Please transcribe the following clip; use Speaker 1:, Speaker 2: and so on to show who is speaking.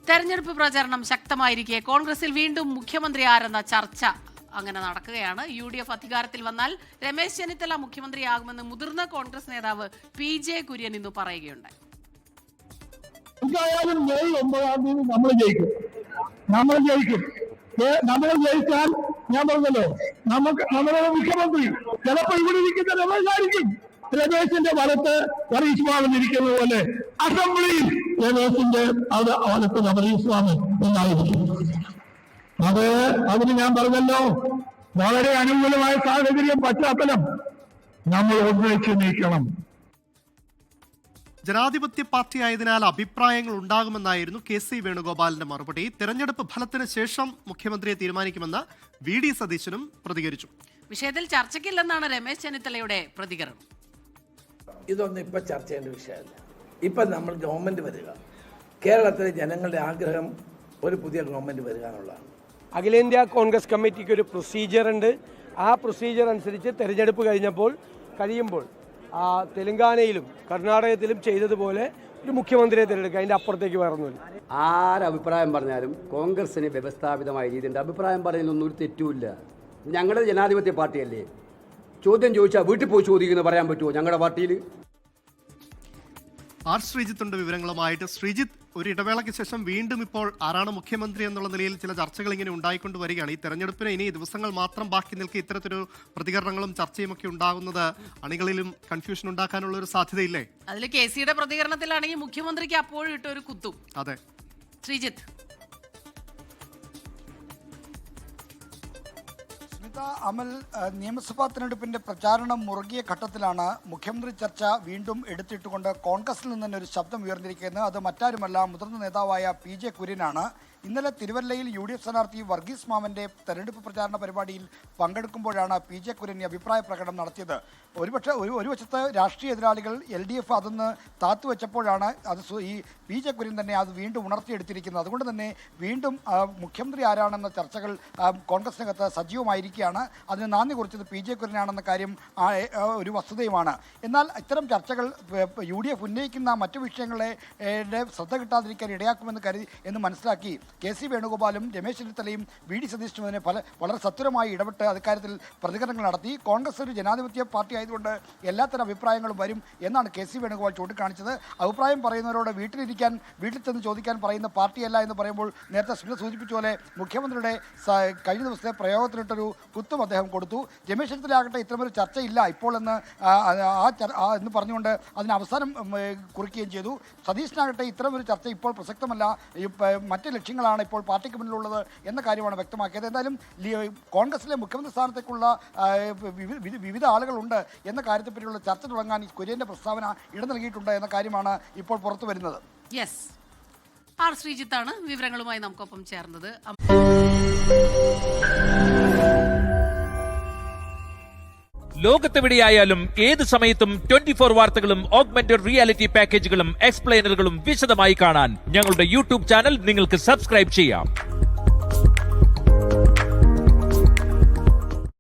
Speaker 1: തെരഞ്ഞെടുപ്പ് പ്രചാരണം ശക്തമായിരിക്കെ കോൺഗ്രസിൽ വീണ്ടും മുഖ്യമന്ത്രി ആരെന്ന ചർച്ച അങ്ങനെ നടക്കുകയാണ്. UDF അധികാരത്തിൽ വന്നാൽ രമേശ് ചെന്നിത്തല മുഖ്യമന്ത്രിയാകുമെന്ന് മുതിർന്ന കോൺഗ്രസ് നേതാവ് PJ കുര്യൻ ഇന്ന് പറയുകയുണ്ടായി.
Speaker 2: എന്തായാലും മെയ് 9-ാം തീയതി നമ്മൾ ജയിക്കും. നമ്മൾ ജയിച്ചാൽ ഞാൻ പറഞ്ഞല്ലോ, നമ്മുടെ മുഖ്യമന്ത്രി ചിലപ്പോൾ ഇവിടെ ഇരിക്കുന്ന രമേശായിരിക്കും. രമേശിന്റെ വലത്ത് വർഗീസ് മാമൻ ഇരിക്കുന്നത് പോലെ അസംബ്ലിയിൽ രമേശിന്റെ വലത്ത് വർഗീസ് മാമൻ എന്നായിരിക്കും. അതിന് ഞാൻ പറഞ്ഞല്ലോ, വളരെ അനുകൂലമായ സാഹചര്യം പശ്ചാത്തലം നമ്മൾ ഒന്നിച്ച് നീക്കണം.
Speaker 3: ജനാധിപത്യ പാർട്ടിയായതിനാൽ അഭിപ്രായങ്ങൾ ഉണ്ടാകുമെന്നായിരുന്നു KC വേണുഗോപാലിന്റെ മറുപടി. തെരഞ്ഞെടുപ്പ് ഫലത്തിന് ശേഷം മുഖ്യമന്ത്രിയെ തീരുമാനിക്കുമെന്ന് VD സതീശനും പ്രതികരിച്ചു.
Speaker 1: വിഷയത്തിൽ ചർച്ചയ്ക്കില്ലെന്നാണ് രമേശ് ചെന്നിത്തലയുടെ പ്രതികരണം.
Speaker 4: ഇതൊന്നും ഇപ്പം ചർച്ച ചെയ്യേണ്ട വിഷയമല്ല. ഇപ്പം നമ്മൾ ഗവൺമെൻറ് വരിക, കേരളത്തിലെ ജനങ്ങളുടെ ആഗ്രഹം ഒരു പുതിയ ഗവൺമെൻറ് വരിക എന്നുള്ളതാണ്.
Speaker 5: അഖിലേന്ത്യാ കോൺഗ്രസ് കമ്മിറ്റിക്ക് ഒരു പ്രൊസീജിയർ ഉണ്ട്. ആ പ്രൊസീജിയർ അനുസരിച്ച് തെരഞ്ഞെടുപ്പ് കഴിയുമ്പോൾ തെലങ്കാനയിലും കർണാടകത്തിലും ചെയ്തതുപോലെ ഒരു മുഖ്യമന്ത്രിയെ തിരഞ്ഞെടുക്കുക. അതിൻ്റെ അപ്പുറത്തേക്ക് വേറൊന്നുമില്ല.
Speaker 6: ആരഭിപ്രായം പറഞ്ഞാലും കോൺഗ്രസിന് വ്യവസ്ഥാപിതമായ രീതിയുണ്ട്. അഭിപ്രായം പറയുന്നൊന്നും ഒരു തെറ്റുമില്ല. ഞങ്ങളുടെ ജനാധിപത്യ പാർട്ടിയല്ലേ. ചോദ്യം ചോദിച്ചാൽ വീട്ടിൽ പോയി ചോദിക്കുന്നത് പറയാൻ പറ്റുമോ ഞങ്ങളുടെ പാർട്ടിയിൽ?
Speaker 3: ശ്രീജിത്തുണ്ട് വിവരങ്ങളുമായിട്ട്. ശ്രീജിത്ത്, ഒരു ഇടവേളയ്ക്ക് ശേഷം വീണ്ടും ഇപ്പോൾ ആരാണ് മുഖ്യമന്ത്രി എന്നുള്ള നിലയിൽ ചില ചർച്ചകൾ ഇങ്ങനെ ഉണ്ടായിക്കൊണ്ട് വരികയാണ്. ഈ തെരഞ്ഞെടുപ്പിന് ഇനി ദിവസങ്ങൾ മാത്രം ബാക്കി നിൽക്കെ ഇത്തരത്തിലൊരു പ്രതികരണങ്ങളും ചർച്ചയും ഒക്കെ ഉണ്ടാകുന്നത് അണികളിലും കൺഫ്യൂഷൻ ഉണ്ടാക്കാനുള്ള ഒരു സാധ്യതയില്ലേ?
Speaker 1: അതിൽ KCയുടെ പ്രതികരണത്തിലാണെങ്കിൽ മുഖ്യമന്ത്രിക്ക് അപ്പോഴും ഇട്ടൊരു കുത്തും.
Speaker 3: അതെ
Speaker 1: ശ്രീജിത്ത്,
Speaker 7: അമൽ, നിയമസഭാ തെരഞ്ഞെടുപ്പിന്റെ പ്രചാരണം മുറുകിയ ഘട്ടത്തിലാണ് മുഖ്യമന്ത്രി ചർച്ച വീണ്ടും എടുത്തിട്ടുകൊണ്ട് കോൺഗ്രസിൽ നിന്ന് തന്നെ ഒരു ശബ്ദം ഉയർന്നിരിക്കുന്നത്. അത് മറ്റാരുമല്ല, മുതിർന്ന നേതാവായ PJ കുര്യനാണ്. ഇന്നലെ തിരുവല്ലയിൽ UDF സ്ഥാനാർത്ഥി വർഗീസ് മാമന്റെ തെരഞ്ഞെടുപ്പ് പ്രചാരണ പരിപാടിയിൽ പങ്കെടുക്കുമ്പോഴാണ് PJ കുര്യൻ അഭിപ്രായ പ്രകടനം നടത്തിയത്. ഒരു വശത്ത് രാഷ്ട്രീയ എതിരാളികൾ LDF അതൊന്ന് താത്തുവെച്ചപ്പോഴാണ് ഈ PJ കുര്യൻ തന്നെ അത് വീണ്ടും ഉണർത്തിയെടുത്തിരിക്കുന്നത്. അതുകൊണ്ട് തന്നെ വീണ്ടും മുഖ്യമന്ത്രി ആരാണെന്ന ചർച്ചകൾ കോൺഗ്രസിനകത്ത് സജീവമായിരിക്കുകയാണ്. അതിന് നാന്ദി കുറിച്ചത് PJ കുര്യനാണെന്ന കാര്യം ഒരു വസ്തുതയുമാണ്. എന്നാൽ ഇത്തരം ചർച്ചകൾ UDF ഉന്നയിക്കുന്ന മറ്റു വിഷയങ്ങളെ ശ്രദ്ധ കിട്ടാതിരിക്കാൻ ഇടയാക്കുമെന്ന് എന്ന് മനസ്സിലാക്കി KC വേണുഗോപാലും രമേശ് ചെന്നിത്തലയും VD സതീശനും അതിനെ വളരെ സത്വരമായി ഇടപെട്ട് അക്കാര്യത്തിൽ പ്രതികരണങ്ങൾ നടത്തി. കോൺഗ്രസ് ഒരു ജനാധിപത്യ പാർട്ടി ആയതുകൊണ്ട് എല്ലാത്തരം അഭിപ്രായങ്ങളും വരും എന്നാണ് KC വേണുഗോപാൽ ചൂണ്ടിക്കാണിച്ചത്. അഭിപ്രായം പറയുന്നവരോട് വീട്ടിൽ ചെന്ന് ചോദിക്കാൻ പറയുന്ന പാർട്ടിയല്ല എന്ന് പറയുമ്പോൾ നേരത്തെ സ്മിത സൂചിപ്പിച്ച പോലെ മുഖ്യമന്ത്രിയുടെ കഴിഞ്ഞ ദിവസത്തെ പ്രയോഗത്തിനിട്ടൊരു കുത്തും അദ്ദേഹം കൊടുത്തു. രമേശ് ചെന്നിത്തല ആകട്ടെ ഇത്തരമൊരു ചർച്ചയില്ല ഇപ്പോൾ എന്ന് പറഞ്ഞുകൊണ്ട് അതിന് അവസാനം കുറിക്കുകയും ചെയ്തു. സതീശനാകട്ടെ ഇത്തരമൊരു ചർച്ച ഇപ്പോൾ പ്രസക്തമല്ല, മറ്റ് ലക്ഷ്യങ്ങളാണ് ഇപ്പോൾ പാർട്ടിക്ക് മുന്നിലുള്ളത് എന്ന കാര്യമാണ് വ്യക്തമാക്കിയത്. എന്തായാലും കോൺഗ്രസിലെ മുഖ്യമന്ത്രി സ്ഥാനത്തേക്കുള്ള വിവിധ ആളുകളുണ്ട് എന്ന കാര്യത്തെപ്പറ്റിയുള്ള ചർച്ച തുടങ്ങാൻ കുര്യന്റെ പ്രസ്താവന ഇട നൽകിയിട്ടുണ്ട് എന്ന കാര്യമാണ് ഇപ്പോൾ പുറത്തു വരുന്നത്.
Speaker 1: യെസ്, ശ്രീജിത്താണ് വിവരങ്ങളുമായി നമുക്കൊപ്പം ചേർന്നത്.
Speaker 8: ലോകത്തെവിടെയായാലും ഏത് സമയത്തും 24 വാർത്തകളും ഓഗ്മെന്റഡ് റിയാലിറ്റി പാക്കേജുകളും എക്സ്പ്ലെയിനറുകളും വിശദമായി കാണാൻ ഞങ്ങളുടെ YouTube ചാനൽ നിങ്ങൾക്ക് സബ്സ്ക്രൈബ് ചെയ്യാം.